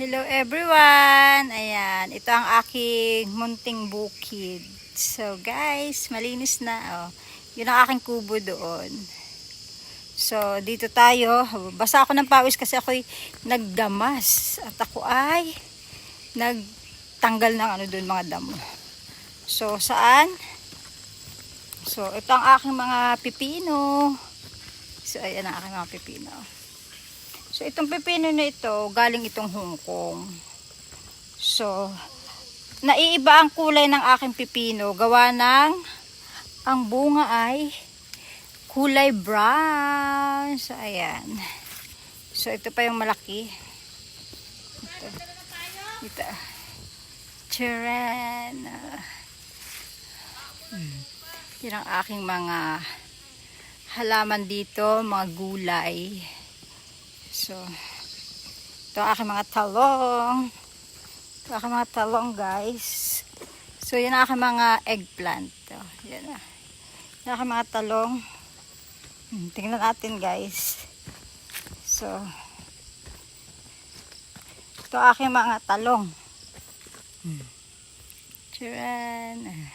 Hello everyone! Ayan, ito ang aking munting bukid. So guys, malinis na. Oh. Yun ang aking kubo doon. So dito tayo. Basa ako ng pawis kasi ako'y nagdamas. At ako ay nagtanggal ng doon mga damo. So saan? So ito ang aking mga pipino. So ayan ang aking mga pipino. So, itong pepino na ito, galing itong Hong Kong. So, naiiba ang kulay ng aking pepino. Gawa ng, ang bunga ay kulay brown. So, ayan. So, ito pa yung malaki. Ito. Charan. Yan ang aking mga halaman dito, mga gulay. So, ito aking mga talong. Ito aking mga talong, guys. So, yan aking mga eggplant. Yan na. Yan aking mga talong. Tingnan natin, guys. So, ito aking mga talong. Charan.